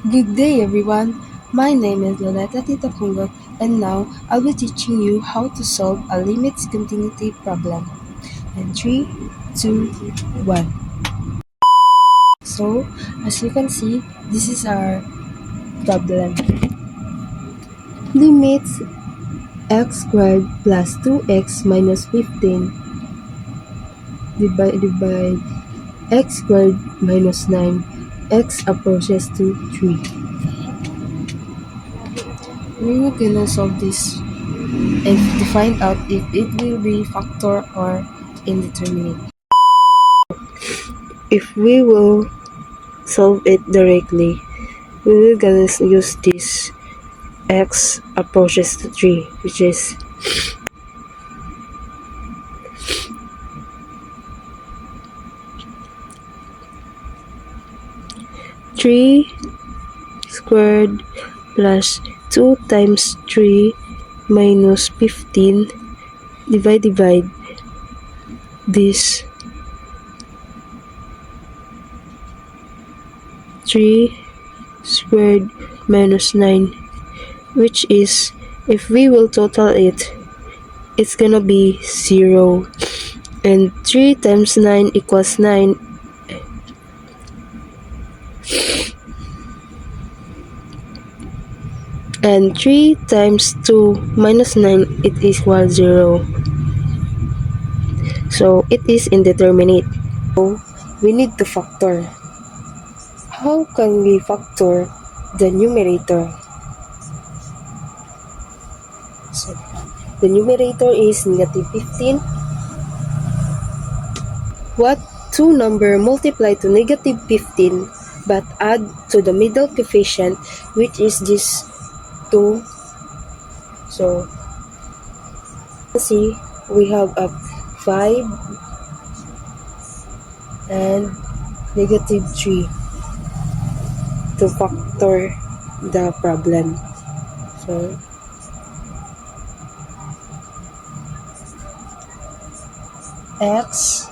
Good day, everyone. My name is Loleta Tita Pungot, and now I'll be teaching you how to solve a limits continuity problem. In 3, 2, 1. So, as you can see, this is our problem. Limits x squared plus 2x minus 15 divided by x squared minus 9, x approaches to 3. We're gonna solve this and to find out if it will be factor or indeterminate. If we will solve it directly, we will gonna use this x approaches to 3, which is three squared plus 2 times 3 minus 15 divided by this 3 squared minus 9, which is, if we will total it, it's gonna be 0, and 3 times 9 equals 9, and 3 times 2 minus 9, it equals 0. So it is indeterminate. So we need to factor. How can we factor the numerator? So the numerator is negative 15. What two number multiply to negative 15 but add to the middle coefficient, which is this 2? So see, we have a 5 and negative 3 to factor the problem. So x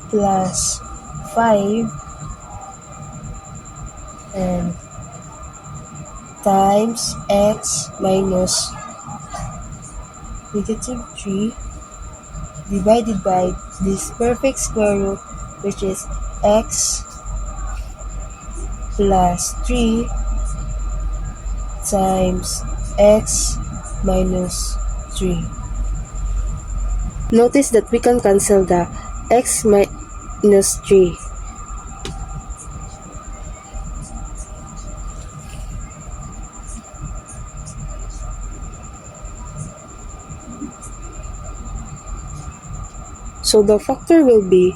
plus 5 and times x minus negative 3 divided by this perfect square root, which is x plus 3 times x minus 3. Notice that we can cancel the x minus 3. So the factor will be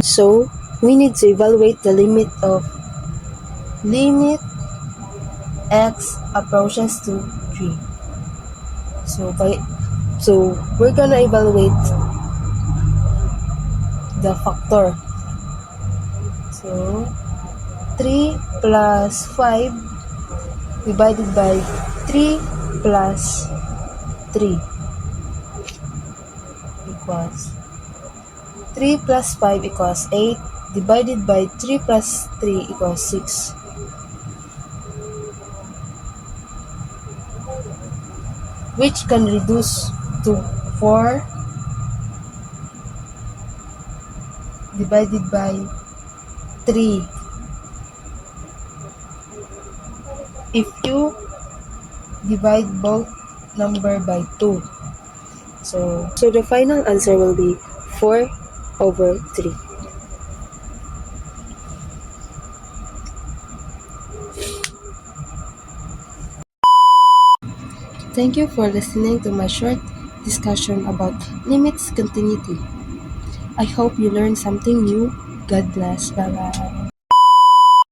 so we need to evaluate the limit x approaches to 3. So we're gonna evaluate the factor. So 3 plus 5 divided by 3 plus 3 equals 3 plus 5 equals 8 divided by 3 plus 3 equals 6. Which can reduce to 4 divided by 3. If you divide both number by 2. So the final answer will be 4 over 3. Thank you for listening to my short discussion about limits continuity. I hope you learned something new. God bless. Bye-bye.